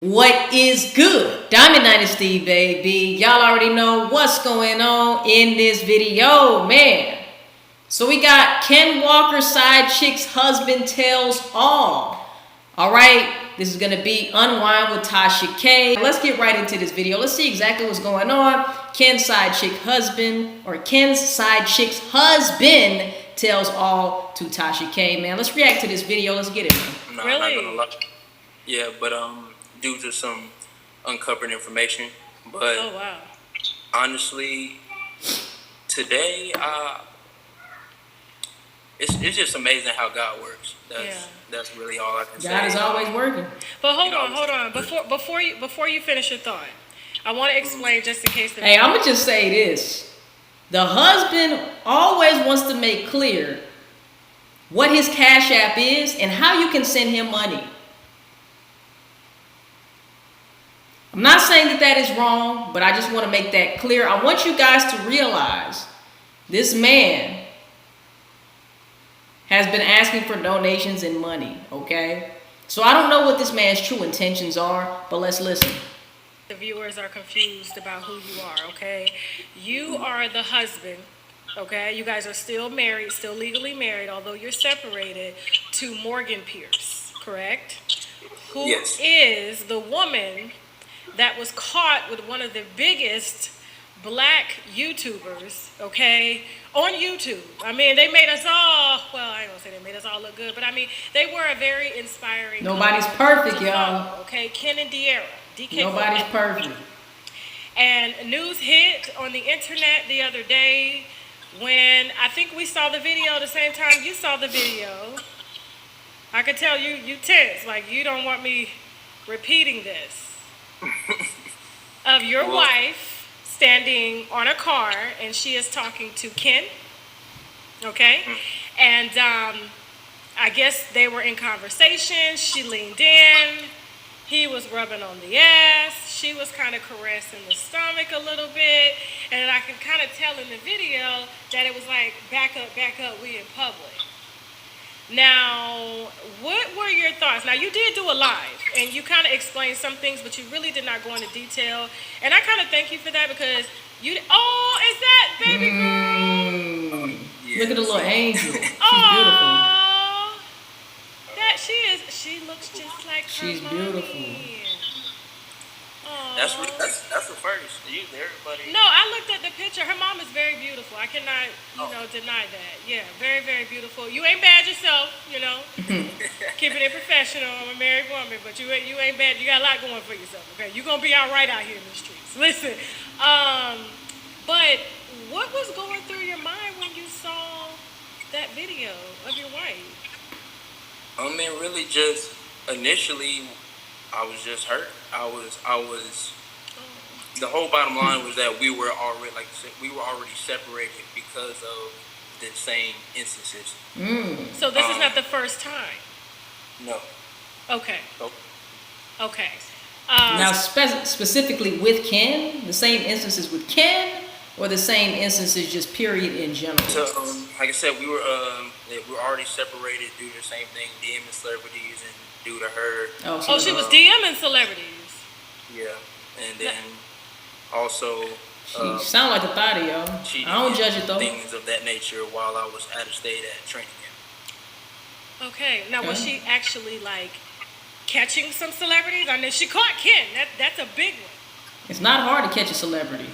What is good? Diamond Dynasty, baby. Y'all already know what's going on in this video, man. So we got Ken Walker, Sidechick's husband tells all. All right, this is gonna be Unwind with Tasha K. Let's get right into this video. Let's see exactly what's going on. Ken's Sidechick's husband tells all to Tasha K. Man, let's react to this video. Let's get it, man. No, really? I'm not gonna lie. Yeah, but due to some uncovered information. But oh wow. Honestly, today, it's just amazing how God works. That's really all I can say. God is always working. But hold on. Before you finish your thought, I want to explain just in case. Hey, I'm gonna just say this: the husband always wants to make clear what his Cash App is and how you can send him money. I'm not saying that is wrong, but I just want to make that clear. I want you guys to realize this man has been asking for donations and money, okay? So I don't know what this man's true intentions are, but let's listen. The viewers are confused about who you are, okay? You are the husband, okay? You guys are still married, still legally married, although you're separated, to Morgan Pierce, correct? Who Yes. is the woman that was caught with one of the biggest black YouTubers, okay, on YouTube. I mean, they made us all, well, I ain't gonna say they made us all look good, but I mean, they were a very inspiring Nobody's perfect, y'all. Okay, Ken and De'Ara. Nobody's perfect. And news hit on the internet the other day when I think we saw the video the same time you saw the video. I could tell you tense, like you don't want me repeating this. Of your wife standing on a car and she is talking to Ken, okay? And I guess they were in conversation. She leaned in. He was rubbing on the ass. She was kind of caressing the stomach a little bit. And I can kind of tell in the video that it was like, back up, we in public. Now, what were your thoughts? Now, you did do a live, and you kind of explained some things, but you really did not go into detail. And I kind of thank you for that because you... Oh, is that baby girl? Yes. Look at the little angel. She's beautiful. That she looks just like her She's mommy. beautiful. That's the first. Usually everybody. No, I looked at the picture. Her mom is very beautiful. I cannot, deny that. Yeah, very, very beautiful. You ain't bad yourself, Keeping it professional. I'm a married woman, but you ain't bad. You got a lot going for yourself, okay? You're gonna be all right out here in the streets. Listen, but what was going through your mind when you saw that video of your wife? I mean, really, just initially, I was just hurt. I was. The whole bottom line was that we were already, like I said, we were already separated because of the same instances. So this is not the first time. No. Okay. Nope. Okay. Now, specifically with Ken, the same instances with Ken, or the same instances just period in general? So, like I said, we were already separated due to the same thing, DMing celebrities, and due to her. Oh, she was DMing celebrities. Yeah, and then also. She sound like a thotty, yo. I don't judge it though. Things of that nature while I was out of state at training camp. Okay, now was she actually like catching some celebrities? I mean, she caught Ken. That's a big one. It's not hard to catch a celebrity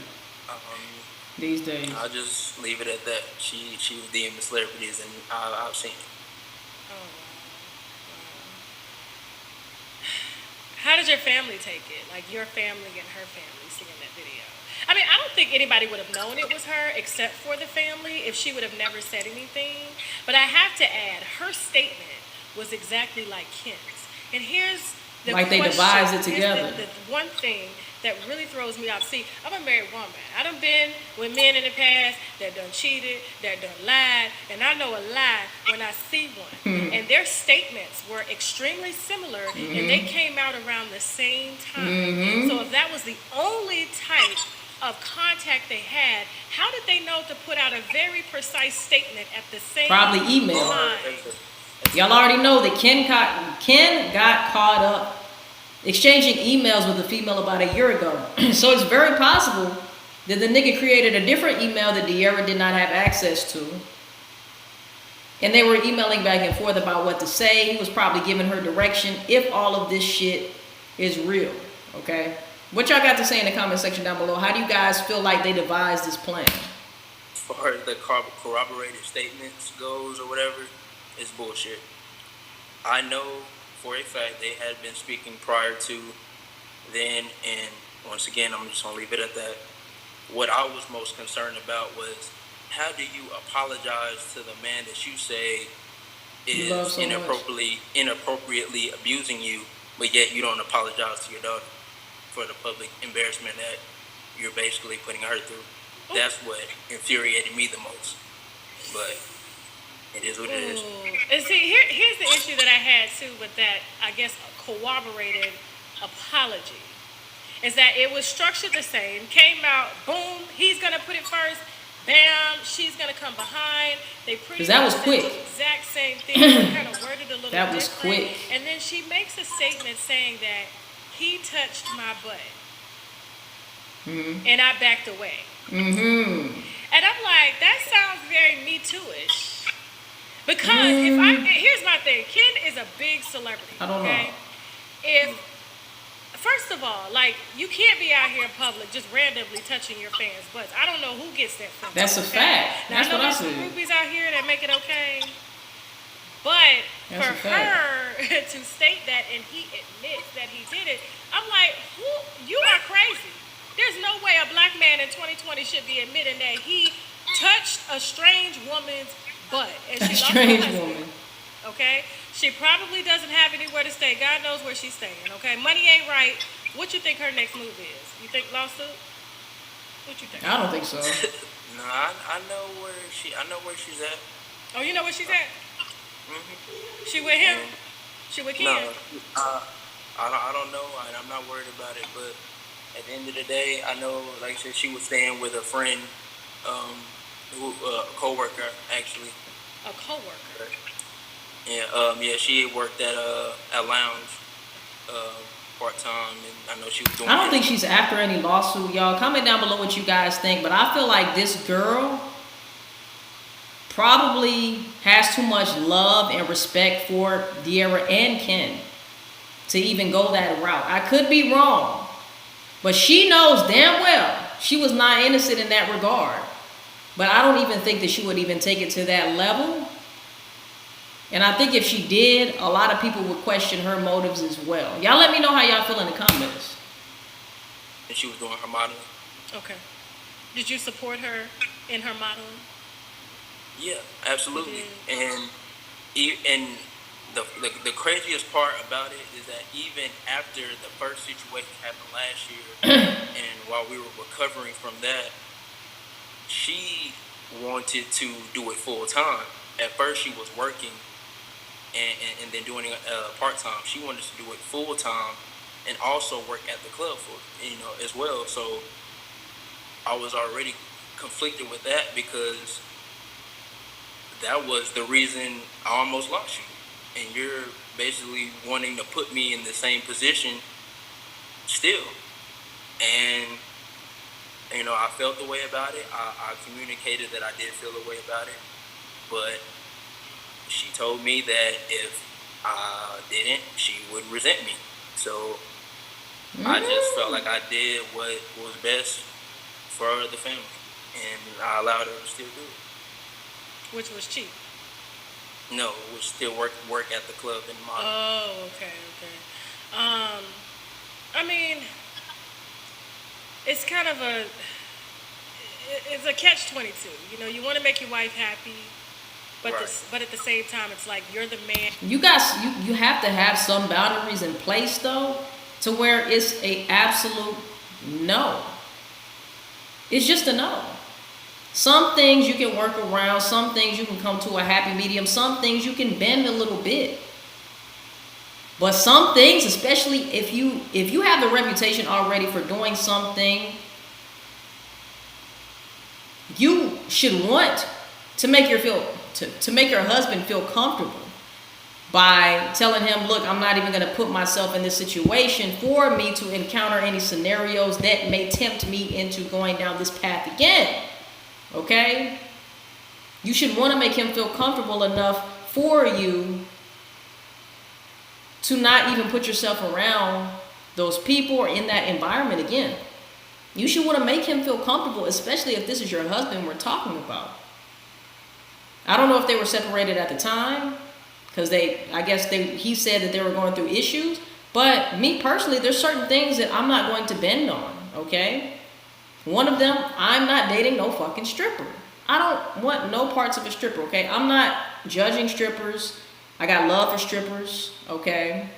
these days. I'll just leave it at that. She was DMing celebrities, and I've seen it. Oh, wow. How did your family take it? Like your family and her family seeing that video? I mean, I don't think anybody would have known it was her except for the family if she would have never said anything. But I have to add, her statement was exactly like Ken's. And here's the like question. They devised it together. The one thing that really throws me off. See, I'm a married woman. I done been with men in the past that done cheated, that done lied, and I know a lie when I see one. And their statements were extremely similar, and they came out around the same time. So if that was the only type of contact they had, how did they know to put out a very precise statement at the same Probably email. time? Y'all already know that Ken got caught up exchanging emails with a female about a year ago. So it's very possible that the nigga created a different email that De'Ara did not have access to. And they were emailing back and forth about what to say. He was probably giving her direction if all of this shit is real, okay? What y'all got to say in the comment section down below? How do you guys feel like they devised this plan? As far as the corroborated statements goes or whatever, it's bullshit. I know for a fact they had been speaking prior to then, and once again, I'm just going to leave it at that. What I was most concerned about was, how do you apologize to the man that you say is so inappropriately abusing you, but yet you don't apologize to your daughter for the public embarrassment that you're basically putting her through? That's what infuriated me the most. But it is what it is. And see, here's the issue that I had too with that, I guess, corroborated apology. Is that it was structured the same, came out, boom, he's gonna put it first, bam, she's gonna come behind. They pretty that was much quick. did the exact same thing, but kind of worded a little That was different. quick. And then she makes a statement saying that he touched my butt, and I backed away. And I'm like, that sounds very Me Too-ish. Because here's my thing, Ken is a big celebrity. I don't know. First of all, like, you can't be out here in public just randomly touching your fans' butts. I don't know who gets that from. That's a fact. Now, That's what I there's some said. groupies out here that make it okay. But That's for a fact. her to state that and he admits that he did it, I'm like, you are crazy. There's no way a black man in 2020 should be admitting that he touched a strange woman's butt. And she lost her husband. woman. Okay? She probably doesn't have anywhere to stay. God knows where she's staying, okay? Money ain't right. What you think her next move is? You think lawsuit? What you think? I don't think so. No, I know where she's at. Oh, you know where she's at? She with him? She with Ken? No, I don't know, and I'm not worried about it. But at the end of the day, I know, like I said, she was staying with a friend, a coworker actually. A coworker. Yeah, she worked at lounge part time, and I know she was doing. I don't think she's after any lawsuit, y'all. Comment down below what you guys think, but I feel like this girl probably has too much love and respect for De'Ara and Ken to even go that route. I could be wrong, but she knows damn well she was not innocent in that regard. But I don't even think that she would even take it to that level. And I think if she did, a lot of people would question her motives as well. Y'all let me know how y'all feel in the comments. And she was doing her modeling. Okay. Did you support her in her modeling? Yeah, absolutely. And the craziest part about it is that even after the first situation happened last year, and while we were recovering from that, she wanted to do it full time. At first, she was working and then doing it part time. She wanted to do it full time and also work at the club for as well. So I was already conflicted with that because that was the reason I almost lost you. And you're basically wanting to put me in the same position still. And, I felt the way about it. I communicated that I did feel the way about it. But she told me that if I didn't, she would resent me. So I just felt like I did what was best for the family. And I allowed her to still do it. Which was cheap. No, it was still work at the club and model. Oh, okay. I mean, it's kind of it's a catch-22. You want to make your wife happy, but Right. but at the same time, it's like you're the man. You guys, you have to have some boundaries in place though, to where it's a absolute no. It's just a no. Some things you can work around, some things you can come to a happy medium, some things you can bend a little bit. But some things, especially if you have the reputation already for doing something, you should want to make your husband feel comfortable by telling him, look, I'm not even going to put myself in this situation for me to encounter any scenarios that may tempt me into going down this path again. Okay? You should want to make him feel comfortable enough for you to not even put yourself around those people or in that environment again. You should want to make him feel comfortable, especially if this is your husband we're talking about. I don't know if they were separated at the time, because he said that they were going through issues. But me personally, there's certain things that I'm not going to bend on, okay? One of them, I'm not dating no fucking stripper. I don't want no parts of a stripper, okay? I'm not judging strippers. I got love for strippers, okay?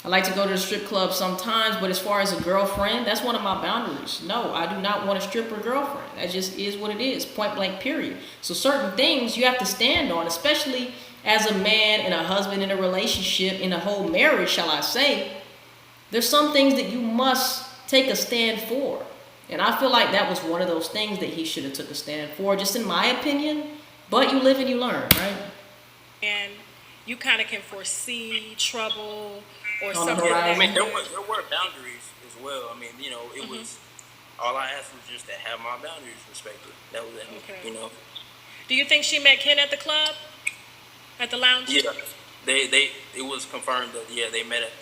I like to go to the strip club sometimes, but as far as a girlfriend, that's one of my boundaries. No, I do not want a stripper girlfriend. That just is what it is, point blank, period. So certain things you have to stand on, especially as a man and a husband in a relationship, in a whole marriage, shall I say. There's some things that you must take a stand for. And I feel like that was one of those things that he should have took a stand for, just in my opinion. But you live and you learn, right? And you kind of can foresee trouble or On the something. horizon. I mean, there were boundaries as well. I mean, you know, it was, all I asked was just to have my boundaries respected. That was it, Okay. you know. Do you think she met Ken at the club? At the lounge? Yeah, it was confirmed that, yeah, they met at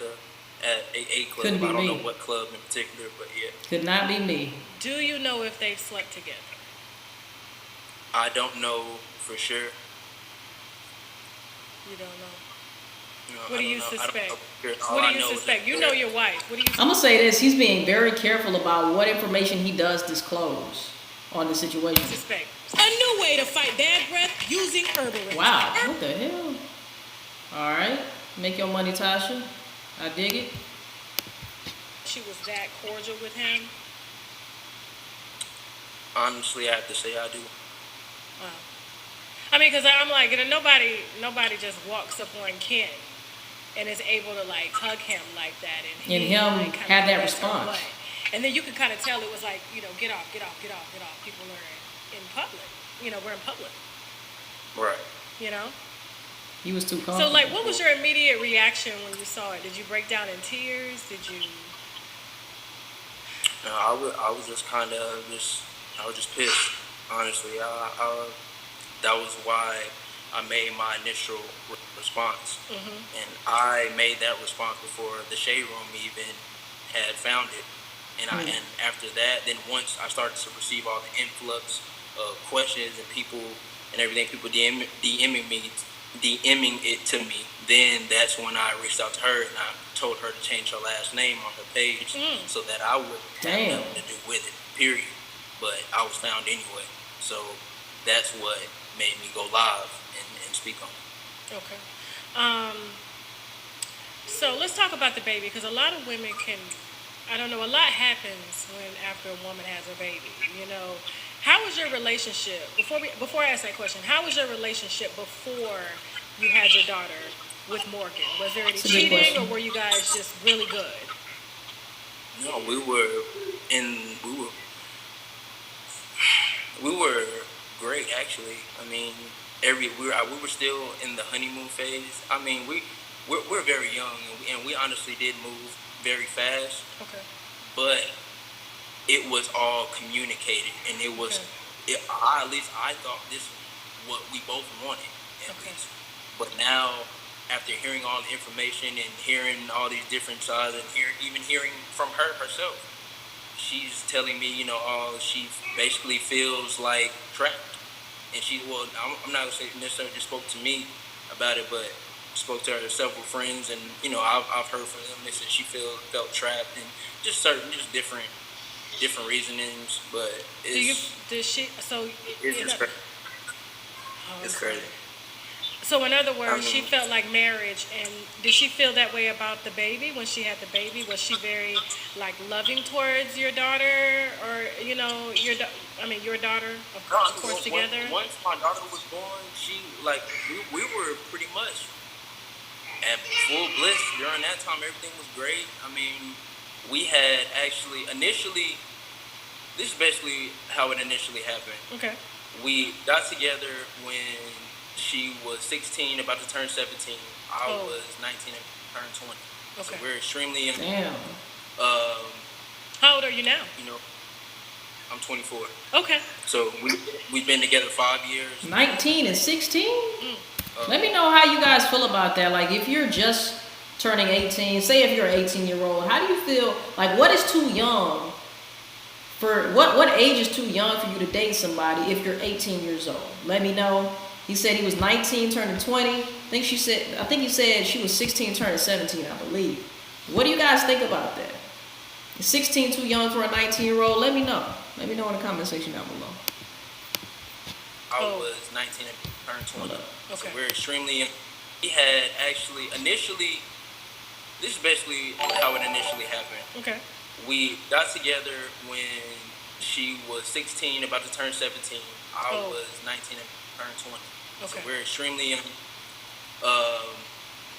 a club. Couldn't be I don't know me. what club in particular, but yeah. Could not be me. Do you know if they've slept together? I don't know for sure. You don't know. No, What do I you don't know. I don't suspect? know for sure. All What I do you know is suspect? that You know your wife. What do you I'm going to say this. He's being very careful about what information he does disclose on the situation. suspect? A new way to fight bad breath using herbalism. Wow, what the hell? All right, make your money, Tasha. I dig it. She was that cordial with him. Honestly, I have to say I do. Wow. I mean, because I'm like, you know, nobody just walks up on Ken and is able to like hug him like that, and And him like, kinda have that press her response. butt. And then you can kind of tell it was like, you know, get off. People are in public. You know, we're in public. Right. You know. He was too So comfortable. like, what was your immediate reaction when you saw it? Did you break down in tears? Did you? No, I was just kind of I was just pissed. Honestly, that was why I made my initial response, and I made that response before the shade room even had found it. And and after that, then once I started to receive all the influx of questions and people and everything, people DMing it to me, then that's when I reached out to her and I told her to change her last name on her page so that I wouldn't have nothing to do with it, period. But I was found anyway. So that's what made me go live and speak on it. Okay. So let's talk about the baby, because a lot of women can, I don't know, a lot happens when after a woman has a baby. You know, how was your relationship before I ask that question? How was your relationship before you had your daughter with Morgan? Was there any That's a good cheating, question. or were you guys just really good? No, we were great actually. I mean, we were still in the honeymoon phase. I mean, we're very young and we honestly did move very fast. Okay. But it was all communicated, and it was. At least I thought this was what we both wanted. At least. But now, after hearing all the information and hearing all these different sides, and even hearing from her herself, she's telling me, you know, she basically feels like trapped. And I'm not gonna say necessarily just spoke to me about it, but spoke to her several friends, and you know, I've heard from them. They said she felt trapped, and just different reasonings. But it's It's crazy. It's crazy. So in other words, she mean- felt like marriage, and did she feel that way about the baby when she had the baby? Was she very like loving towards your daughter, or you know, your daughter, of course, together? Once my daughter was born, we were pretty much at full bliss during that time. Everything was great. I mean, we had actually initially. This is basically how it initially happened. Okay. We got together when she was 16, about to turn 17. I Oh. was 19 and turned 20. Okay. So we're extremely young. Damn. How old are you now? You know, I'm 24. Okay. So we've been together 5 years. 19 and 16? Let me know how you guys feel about that. Like, if you're just turning 18, say if you're an 18-year-old, how do you feel? Like, what is too young for, what age is too young for you to date somebody if you're 18 years old? Let me know. He said he was 19 turning 20. I think he said she was 16 turning 17, I believe. What do you guys think about that? Is 16 too young for a 19-year-old? Let me know. Let me know in the comment section down below. I was 19 and turned 20. Okay. So we're extremely young. He had actually, initially, this is basically how it initially happened. Okay. We got together when she was 16, about to turn 17. I was 19 and turned 20. Okay. So we're extremely young.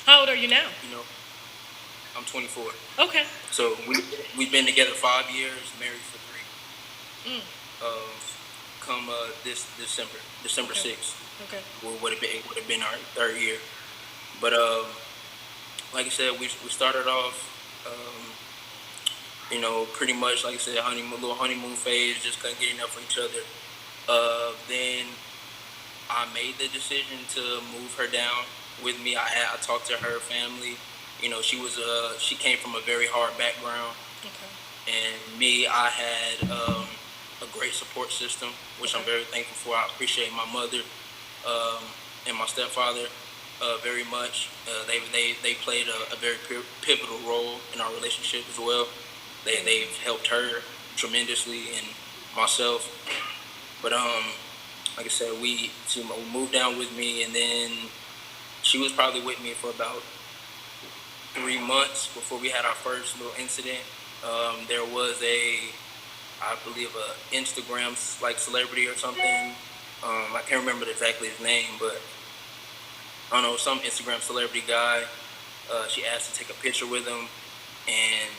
How old are you now? You know, I'm 24. Okay. So we've been together 5 years, married for 3. Come this December Okay. 6th, Okay. would have been our 3rd year. But like I said, we started off, you know, pretty much like I said, little honeymoon phase, just couldn't get enough for each other. Then I made the decision to move her down with me. I talked to her family. You know, she came from a very hard background. Okay. And me, I had a great support system, which I'm very thankful for. I appreciate my mother and my stepfather very much. They played a very pivotal role in our relationship as well. They've helped her tremendously and myself. But like I said, she moved down with me, and then she was probably with me for about 3 months before we had our first little incident. There was I believe, a Instagram like celebrity or something. I can't remember exactly his name, but I don't know, some Instagram celebrity guy. She asked to take a picture with him, and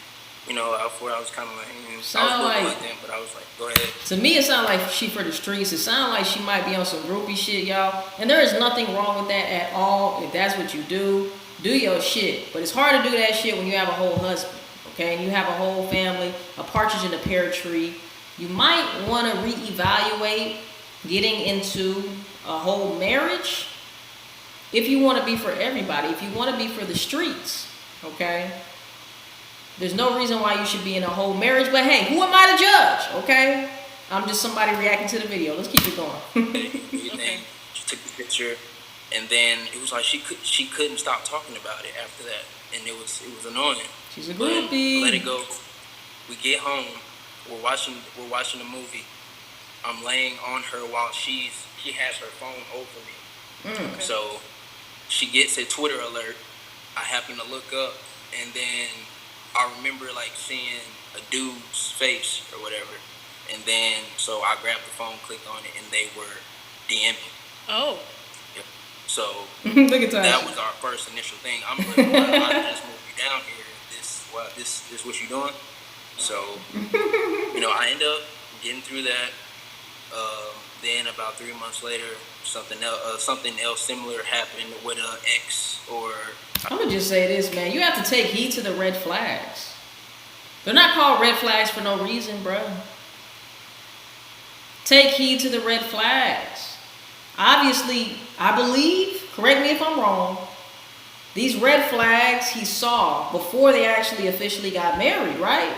you know, I was kind of like, I was reluctant, but I was like, go ahead. To me, it sounds like she for the streets. It sounds like she might be on some groupie shit, y'all. And there is nothing wrong with that at all. If that's what you do your shit. But it's hard to do that shit when you have a whole husband, okay? And you have a whole family, a partridge in a pear tree. You might want to reevaluate getting into a whole marriage if you want to be for everybody, if you want to be for the streets, okay? There's no reason why you should be in a whole marriage, but hey, who am I to judge, okay? I'm just somebody reacting to the video. Let's keep it going. She took the picture, and then it was like she couldn't stop talking about it after that, and it was annoying. She's a groupie. Let it go. We get home. We're watching a movie. I'm laying on her while she has her phone over me. Okay. So she gets a Twitter alert. I happen to look up, and then I remember like seeing a dude's face or whatever, and then so I grabbed the phone, clicked on it, and they were DMing. Oh. Yep. So look at that was our first initial thing. I'm like, well, I just moved you down here. This what you doing? So you know, I end up getting through that. Then about 3 months later, something else similar happened with an ex. Or I'm gonna just say this, man. You have to take heed to the red flags. They're not called red flags for no reason, bro. Take heed to the red flags. Obviously, I believe, correct me if I'm wrong, these red flags he saw before they actually officially got married, right?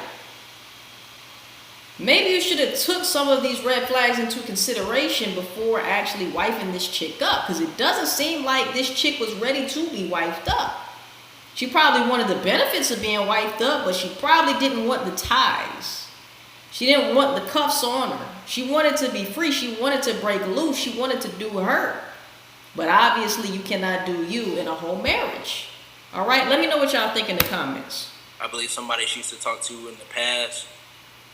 Maybe you should have took some of these red flags into consideration before actually wifing this chick up, because it doesn't seem like this chick was ready to be wifed up. She probably wanted the benefits of being wifed up, but she probably didn't want the ties. She didn't want the cuffs on her. She wanted to be free. She wanted to break loose. She wanted to do her. But obviously you cannot do you in a whole marriage. All right, let me know what y'all think in the comments. I believe somebody she used to talk to in the past,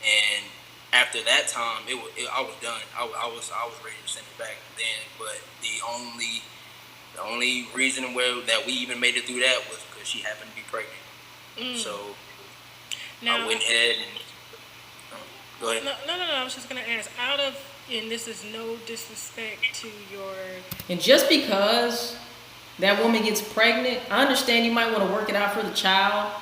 and after that time, I was done. I was ready to send it back then. But the only reason that we even made it through that was because she happened to be pregnant. So now, I went ahead and go ahead. No. I was just gonna ask. Out of And this is no disrespect to your... And just because that woman gets pregnant, I understand you might want to work it out for the child,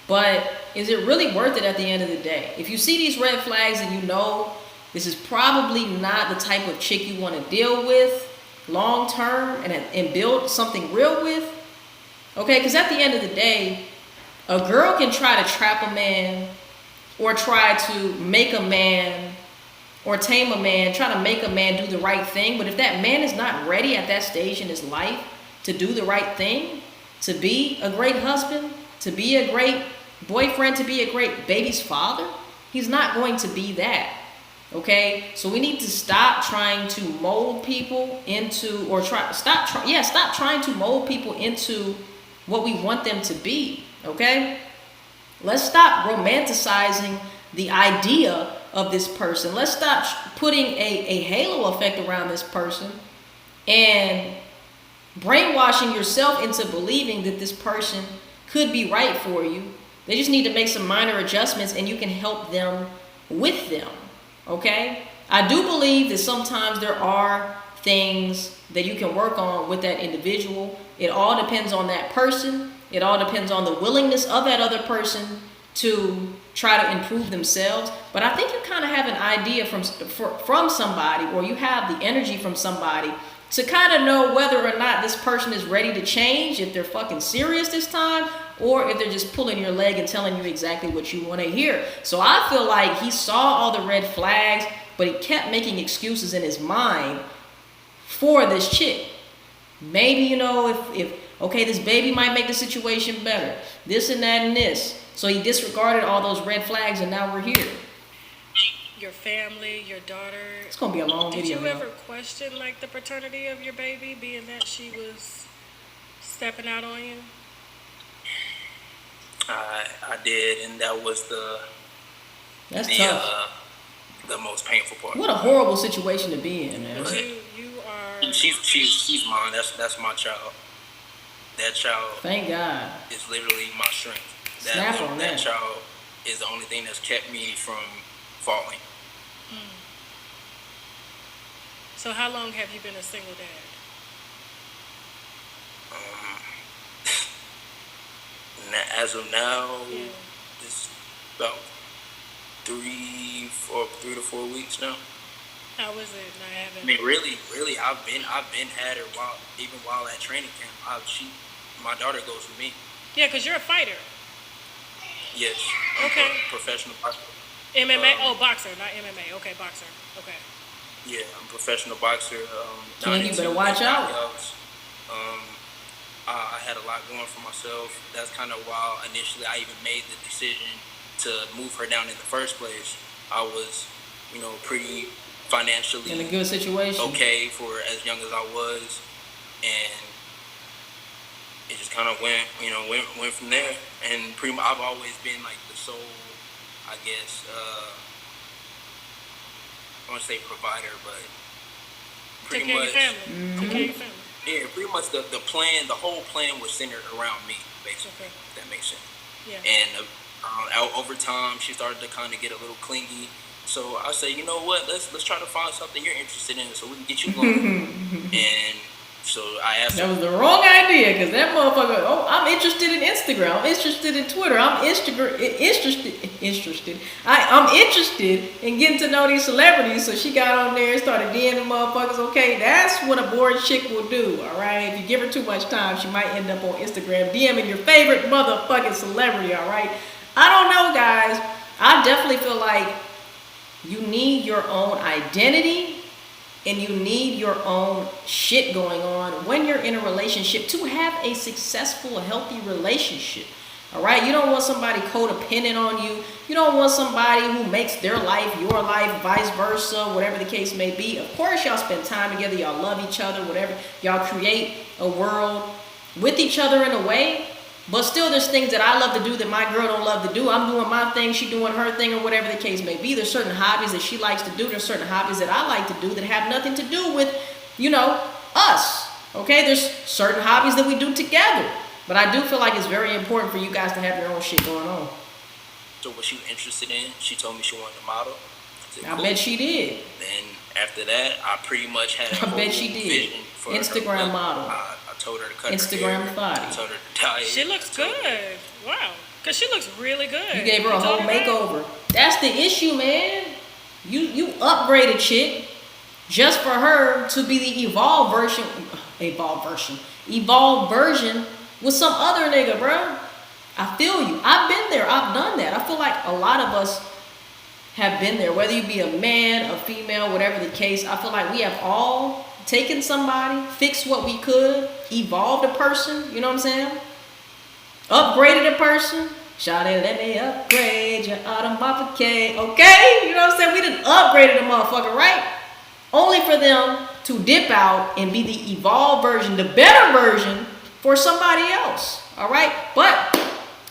but is it really worth it at the end of the day? If you see these red flags and you know this is probably not the type of chick you want to deal with long term and build something real with, okay? Because at the end of the day, a girl can try to trap a man or try to make a man or tame a man, try to make a man do the right thing. But if that man is not ready at that stage in his life to do the right thing, to be a great husband, to be a great boyfriend, to be a great baby's father, he's not going to be that. Okay? So we need to stop trying to mold people into, or stop trying to mold people into what we want them to be. Okay? Let's stop romanticizing the idea of this person. Let's stop putting a halo effect around this person and brainwashing yourself into believing that this person could be right for you. They just need to make some minor adjustments and you can help them with them. Okay? I do believe that sometimes there are things that you can work on with that individual. It all depends on that person. It all depends on the willingness of that other person to try to improve themselves. But I think you kind of have an idea from somebody, or you have the energy from somebody to kind of know whether or not this person is ready to change, if they're fucking serious this time, or if they're just pulling your leg and telling you exactly what you want to hear. So I feel like he saw all the red flags, but he kept making excuses in his mind for this chick. Maybe, you know, if okay, this baby might make the situation better, this and that and this. So he disregarded all those red flags, and now we're here. Your family, your daughter. It's gonna be a long video. Did you ever question like the paternity of your baby, being that she was stepping out on you? I did, and that was That's tough. The most painful part. What a horrible situation to be in, man. You are. She's mine. That's my child. That child. Thank God. Is literally my strength. Snap on that. That child is the only thing that's kept me from falling. So how long have you been a single dad? As of now, it's about 3 to 4 weeks now. How is it? I mean, really, I've been had her while at training camp. My daughter goes with me. Yeah, because you're a fighter. Yes. Okay. Professional boxer. MMA? Boxer, not MMA. Okay, boxer. Okay. Yeah, I'm a professional boxer. King, you better watch out. I had a lot going for myself. That's kind of why initially I even made the decision to move her down in the first place. I was, pretty financially in a good situation. Okay for as young as I was, and it just kind of went from there. And pretty much I've always been like the sole, I guess, I want to say provider, but pretty much. Take care of your family. Yeah, pretty much the whole plan was centered around me, basically. If that makes sense. Yeah. And over time, she started to kind of get a little clingy. So I say, you know what? Let's try to find something you're interested in, so we can get you going. And so I asked her. That was the wrong idea, because that motherfucker. Oh, I'm interested in Instagram. I'm interested in Twitter. I'm interested in getting to know these celebrities. So she got on there and started DMing motherfuckers. Okay, that's what a bored chick will do. All right, if you give her too much time, she might end up on Instagram DMing your favorite motherfucking celebrity. All right, I don't know, guys. I definitely feel like you need your own identity. And you need your own shit going on when you're in a relationship to have a successful, healthy relationship. All right? You don't want somebody codependent on you. You don't want somebody who makes their life your life, vice versa, whatever the case may be. Of course, y'all spend time together. Y'all love each other, whatever. Y'all create a world with each other in a way. But still, there's things that I love to do that my girl don't love to do. I'm doing my thing, she doing her thing, or whatever the case may be. There's certain hobbies that she likes to do. There's certain hobbies that I like to do that have nothing to do with, us. Okay? There's certain hobbies that we do together. But I do feel like it's very important for you guys to have your own shit going on. So what she was interested in, she told me she wanted to model. I bet she did. Then After that, I pretty much had a I whole bet she did. vision for Instagram her. model. I told her to cut Instagram her hair. body. I told her to dye it. She looks good. Wow. Because she looks really good. You gave her a whole told her that? makeover. That's the issue, man. You upgraded chick just for her to be the evolved version with some other nigga, bro. I feel you. I've been there. I've done that. I feel like a lot of us have been there, whether you be a man, a female, whatever the case. I feel like we have all taken somebody, fixed what we could, evolved a person, you know what I'm saying? Upgraded a person. Shawty, let me upgrade your automobile, okay? You know what I'm saying? We done upgraded a motherfucker, right? Only for them to dip out and be the evolved version, the better version for somebody else, all right? But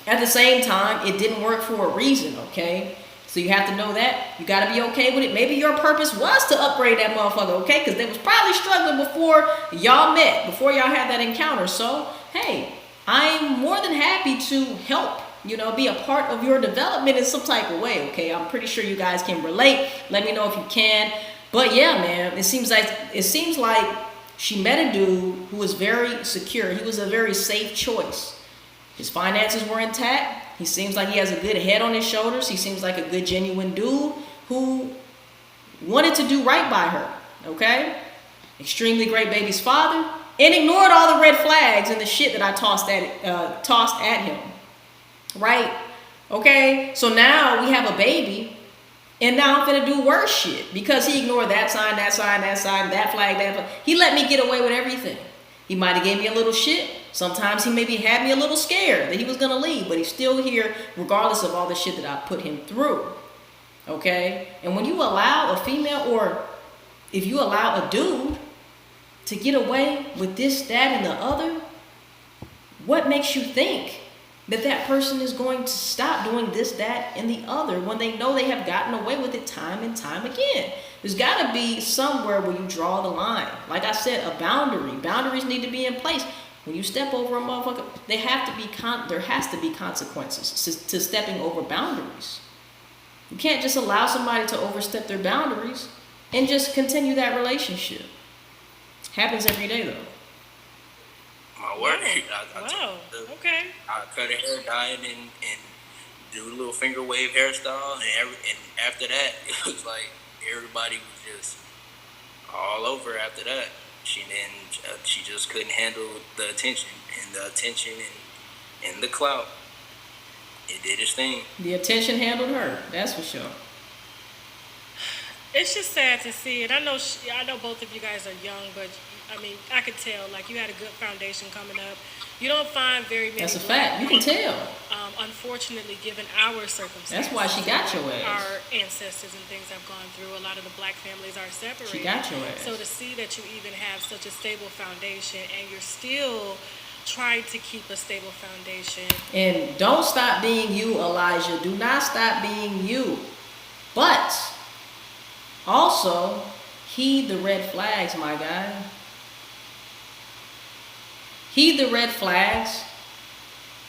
at the same time, it didn't work for a reason, okay? So you have to know that. You got to be okay with it. Maybe your purpose was to upgrade that motherfucker, okay? Because they was probably struggling before y'all met, before y'all had that encounter. So, hey, I'm more than happy to help, be a part of your development in some type of way, okay? I'm pretty sure you guys can relate. Let me know if you can. But yeah, man, it seems like she met a dude who was very secure. He was a very safe choice. His finances were intact. He seems like he has a good head on his shoulders. He seems like a good, genuine dude who wanted to do right by her, okay? Extremely great baby's father, and ignored all the red flags and the shit that I tossed at him, right? Okay, so now we have a baby, and now I'm finna do worse shit because he ignored that sign, that flag. He let me get away with everything. He might have gave me a little shit. Sometimes he maybe had me a little scared that he was going to leave, but he's still here regardless of all the shit that I put him through. Okay? And when you allow a female, or if you allow a dude to get away with this, that, and the other, what makes you think that that person is going to stop doing this, that, and the other when they know they have gotten away with it time and time again? There's got to be somewhere where you draw the line. Like I said, a boundary. Boundaries need to be in place. When you step over a motherfucker, there has to be consequences to stepping over boundaries. You can't just allow somebody to overstep their boundaries and just continue that relationship. Happens every day, though. My word. Wow. Okay. I cut her hair, dye it, and do a little finger wave hairstyle, and after that, it was like everybody was just all over after that. She just couldn't handle the attention and the clout. It did its thing. The attention handled her. That's for sure. It's just sad to see it. I know both of you guys are young, but I mean, I could tell like you had a good foundation coming up. You don't find very many. That's a fact. You can tell. Unfortunately, given our circumstances, that's why she got your ass. Our ancestors and things I've gone through, a lot of the black families are separated. She got your ass. So to see that you even have such a stable foundation and you're still trying to keep a stable foundation. And don't stop being you, Elijah. Do not stop being you. But also heed the red flags, my guy. Heed the red flags,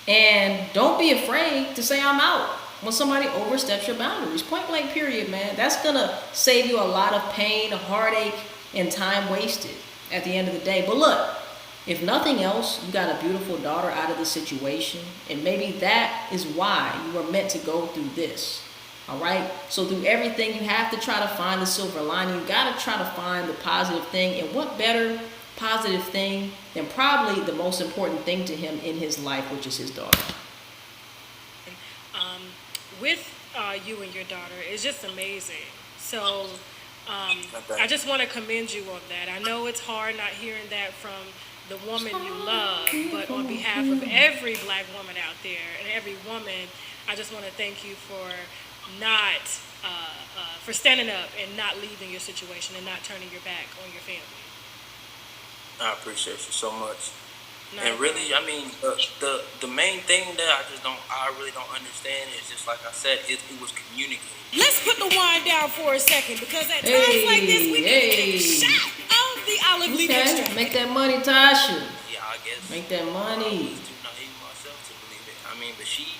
and don't be afraid to say I'm out when somebody oversteps your boundaries. Point blank period, man. That's gonna save you a lot of pain, heartache, and time wasted at the end of the day. But look, if nothing else, you got a beautiful daughter out of the situation, and maybe that is why you were meant to go through this. All right? So through everything, you have to try to find the silver lining. You gotta try to find the positive thing, and what better positive thing than probably the most important thing to him in his life, which is his daughter. With you and your daughter, it's just amazing. So I just want to commend you on that. I know it's hard not hearing that from the woman you love, but on behalf of every black woman out there and every woman, I just want to thank you for not for standing up and not leaving your situation and not turning your back on your family. I appreciate you so much. And really, I mean, the main thing that I really don't understand is just like I said, it was communicated. Let's put the wine down for a second, because at times like this, we need to take a shot of the olive leaf extract. Make that money, Tasha. Yeah, I guess. Make that money. I was too naive myself to believe it. I mean, but she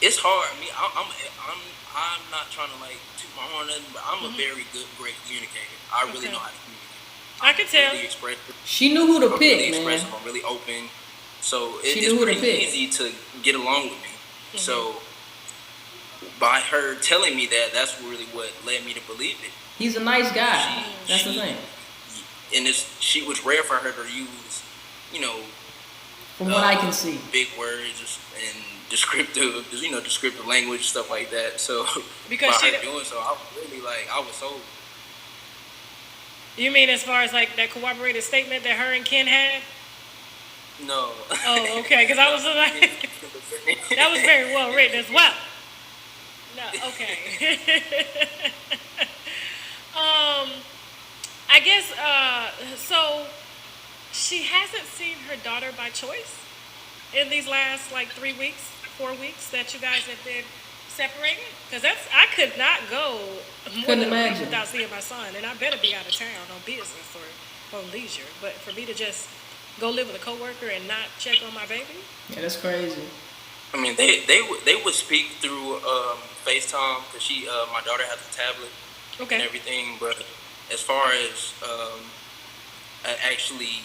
it's hard. I mean, I'm not trying to like toot my horn or nothing, but I'm a very great communicator. I really know how to communicate. I can tell. Really expressive. She knew who to I'm pick, really man. expressive. I'm really open. So She it's knew who to pretty pick. easy to get along with me. So by her telling me that, that's really what led me to believe it. He's a nice guy. That's the thing. And she was rare for her to use, you know, From what I can see. big words and descriptive language, stuff like that. So Because by her doing so, I was really I was sold. You mean as far as like that corroborated statement that her and Ken had? No. Oh, okay. Because I was like, that was very well written as well. No, okay. I guess so. She hasn't seen her daughter by choice in these last 3 weeks, 4 weeks that you guys have been separated. Because I could not go more than a week without seeing my son, and I better be out of town on business or on leisure. But for me to just go live with a coworker and not check on my baby? Yeah, that's crazy. I mean, they would speak through FaceTime because my daughter has a tablet and everything. But as far as actually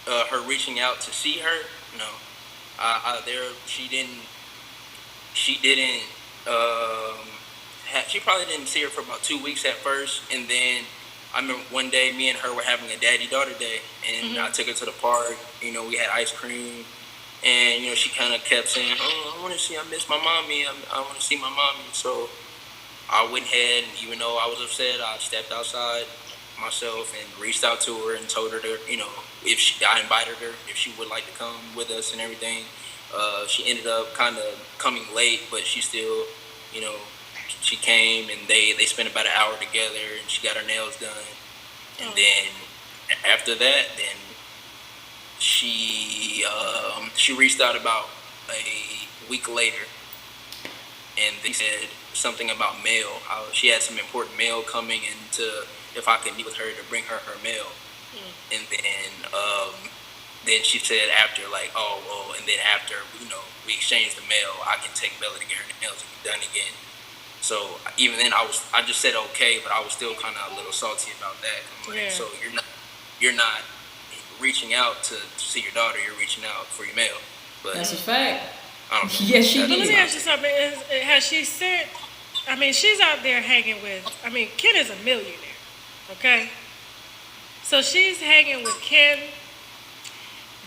her reaching out to see her, no. She didn't. She probably didn't see her for about 2 weeks at first, and then I remember one day me and her were having a daddy-daughter day, and I took her to the park. You know, we had ice cream, and you know she kind of kept saying, "Oh, I miss my mommy. I want to see my mommy." So I went ahead, and even though I was upset, I stepped outside myself and reached out to her and told her to, you know, I invited her if she would like to come with us and everything. She ended up kind of coming late, but she still, you know, she came and they spent about an hour together and she got her nails done. And then after that, then she reached out about a week later and they said something about mail. She had some important mail coming and if I could meet with her to bring her mail. And then she said after and then after, you know, we exchanged the mail, I can take Bella to get her nails done again. So even then I just said okay, but I was still kind of a little salty about that. I'm like, so you're not reaching out to see your daughter, you're reaching out for your mail. But that's a fact. I don't know. Yes, she But did. let me ask you something. Has she sent, I mean, she's out there hanging with, I mean, Ken is a millionaire, okay? So she's hanging with Ken,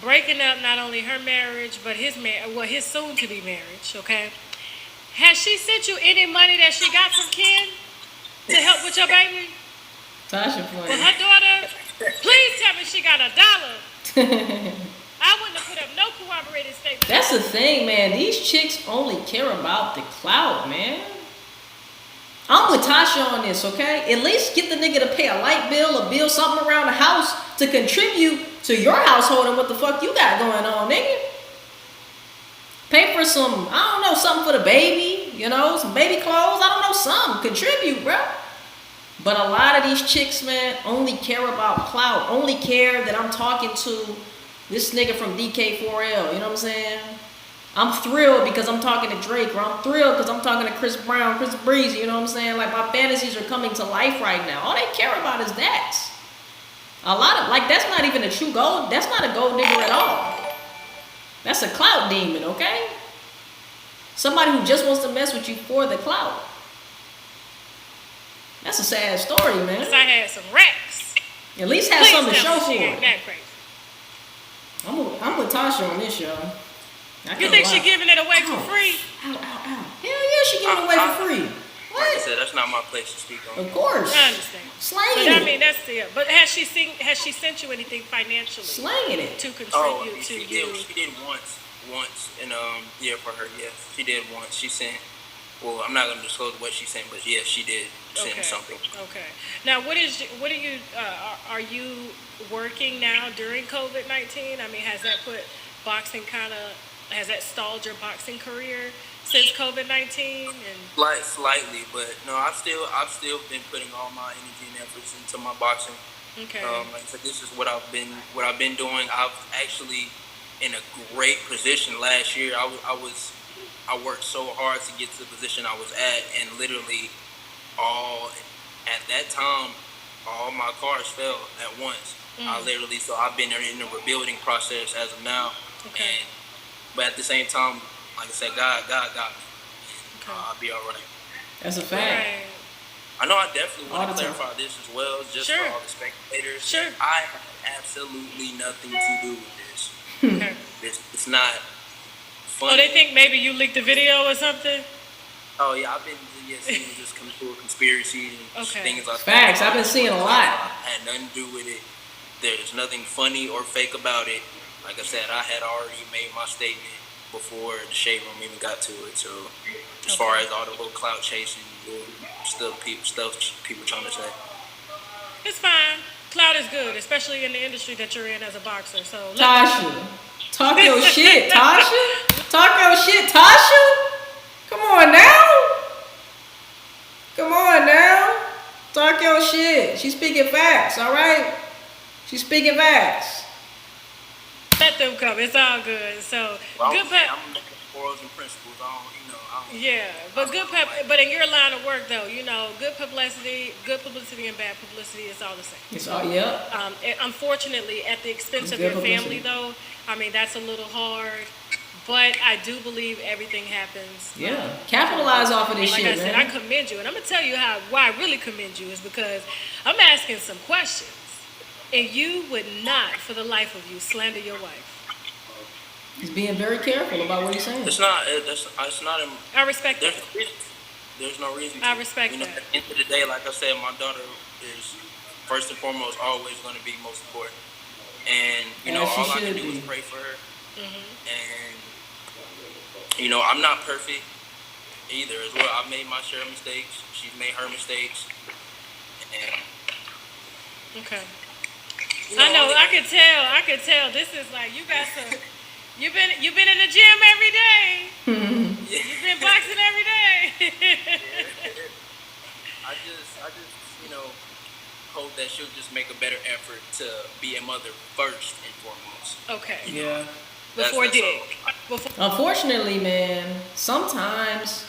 breaking up not only her marriage, but his soon-to-be marriage, okay? Has she sent you any money that she got from Ken to help with your baby? Tasha for Well, her daughter, please tell me she got $1. I wouldn't have put up no corroborated statement. That's the thing, man. These chicks only care about the clout, man. I'm with Tasha on this, okay? At least get the nigga to pay a light bill or bill something around the house to contribute to your household and what the fuck you got going on, nigga. Pay for some, I don't know, something for the baby, you know, some baby clothes, I don't know, something. Contribute, bro. But a lot of these chicks, man, only care about clout, only care that I'm talking to this nigga from DK4L, you know what I'm saying? I'm thrilled because I'm talking to Drake, or I'm thrilled because I'm talking to Chris Brown, Chris Breezy, you know what I'm saying? Like, my fantasies are coming to life right now. All they care about is that. A lot of, that's not even a true gold, that's not a gold digger at all. That's a clout demon, okay? Somebody who just wants to mess with you for the clout. That's a sad story, man. Because I had some racks. At least have something to show for she ain't it. that crazy. I'm with Tasha on this, y'all. You think she giving it away for free? Ow, ow, ow. Hell yeah, she giving it away for free. What? Like I said, that's not my place to speak on. Of course. I understand. Slanging But it. I mean, that's the. But has she sent you anything financially Slanging it. to contribute to she you? She did once, and for her, yes, she did once. She sent. Well, I'm not gonna disclose what she sent, but yes, she did send something. Okay. Now, are you working now during COVID-19? I mean, has that stalled your boxing career since COVID-19? And Slightly, but no, I've still been putting all my energy and efforts into my boxing. okay. Like I said, this is what I've been doing. I've actually in a great position last year. I worked so hard to get to the position I was at, and literally at that time, all my cars fell at once. So I've been in the rebuilding process as of now. Okay. But at the same time, like I said, God got me. Okay. I'll be all right. That's a fact. Right. I know I definitely All want the to time. clarify this as well, just Sure. for all the spectators. Sure. I have absolutely nothing to do with this. Okay. It's not funny. Oh, they think maybe you leaked the video or something? Oh yeah, I've been seeing just come through a conspiracy and Okay. things like Facts. that. I've been seeing a lot. Had nothing to do with it. There's nothing funny or fake about it. Like I said, I had already made my statement before the shade room even got to it. So as far as all the little clout chasing, stuff people trying to say. It's fine. Clout is good, especially in the industry that you're in as a boxer. So Tasha, talk your shit, Tasha. Talk your shit, Tasha. Come on now. Come on now. Talk your shit. She's speaking facts, all right? She's speaking facts. let them come. It's all good. So good pep. I'm looking at morals and principles. I don't. Yeah, but good pep. But in your line of work, though, good publicity and bad publicity is all the same. It's all, yeah. Unfortunately, at the expense It's of your good family, publicity. though, I mean that's a little hard. But I do believe everything happens. Yeah. Capitalize off of this Like shit, I said, man. I commend you, and I'm gonna tell you why I really commend you is because I'm asking some questions, and you would not, for the life of you, slander your wife. He's being very careful about what he's saying. It's not. I respect that. There's no reason. I respect At that. the end of the day, like I said, my daughter is first and foremost always going to be most important, and As she all I can should do be. is pray for her. Mm-hmm. And I'm not perfect either as well. I've made my share of mistakes. She's made her mistakes, and Okay. I know. I could tell. This is like you got some. You've been in the gym every day. You've been boxing every day. I just hope that she'll just make a better effort to be a mother first and foremost. Okay. Yeah. Before That's Dick. Unfortunately, man, sometimes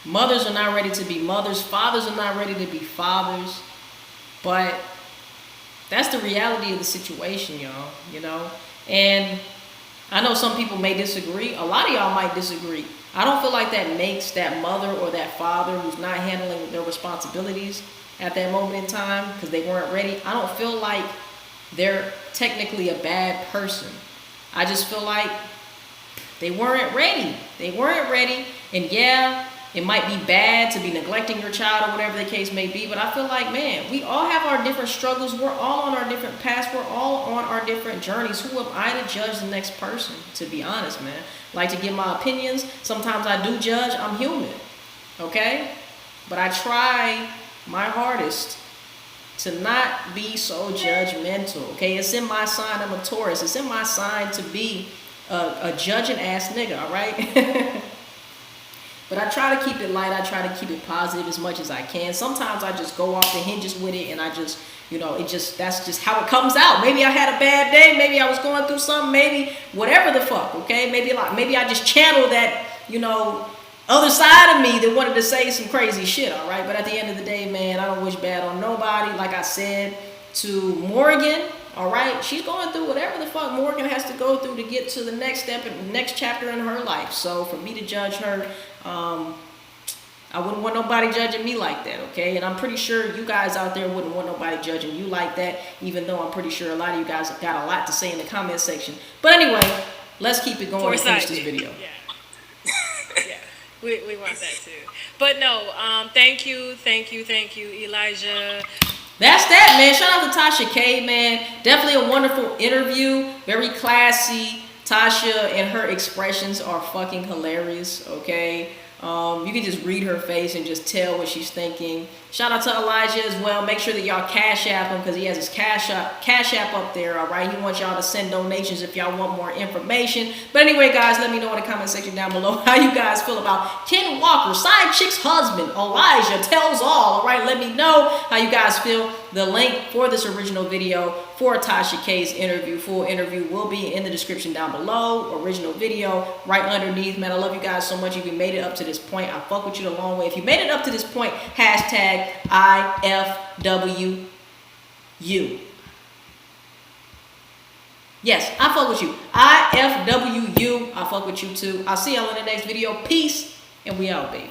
mothers are not ready to be mothers. Fathers are not ready to be fathers. But that's the reality of the situation, y'all, And I know some people may disagree. A lot of y'all might disagree. I don't feel like that makes that mother or that father who's not handling their responsibilities at that moment in time because they weren't ready. I don't feel like they're technically a bad person. I just feel like they weren't ready. They weren't ready. And yeah, it might be bad to be neglecting your child or whatever the case may be, but I feel like, man, we all have our different struggles. We're all on our different paths. We're all on our different journeys. Who am I to judge the next person, to be honest, man? Like to give my opinions. Sometimes I do judge. I'm human, okay? But I try my hardest to not be so judgmental, okay? It's in my sign. I'm a Taurus. It's in my sign to be a judging ass nigga, all right? But I try to keep it light. I try to keep it positive as much as I can. Sometimes I just go off the hinges with it, and I just, that's just how it comes out. Maybe I had a bad day. Maybe I was going through something. Maybe whatever the fuck, okay? Maybe I just channeled that, other side of me that wanted to say some crazy shit, all right? But at the end of the day, man, I don't wish bad on nobody. Like I said to Morgan, all right, she's going through whatever the fuck Morgan has to go through to get to the next step and next chapter in her life. So for me to judge her, I wouldn't want nobody judging me like that, okay? And I'm pretty sure you guys out there wouldn't want nobody judging you like that, even though I'm pretty sure a lot of you guys have got a lot to say in the comment section. But anyway, let's keep it going and finish this video. Yeah. We want that too. But no, thank you, Elijah. That's that, man. Shout out to Tasha K, man. Definitely a wonderful interview. Very classy. Tasha and her expressions are fucking hilarious, okay? You can just read her face and just tell what she's thinking. Shout out to Elijah as well. Make sure that y'all cash app him because he has his cash app up there, all right? He wants y'all to send donations if y'all want more information. But anyway, guys, let me know in the comment section down below how you guys feel about Ken Walker, Sidechick's husband, Elijah tells all right? Let me know how you guys feel. The link for this original video for Tasha K's interview, full interview, will be in the description down below. Original video right underneath. Man, I love you guys so much. If you made it up to this point, I fuck with you the long way. If you made it up to this point, hashtag IFWU. Yes, I fuck with you. IFWU. I fuck with you too. I'll see y'all in the next video. Peace, and we out, baby.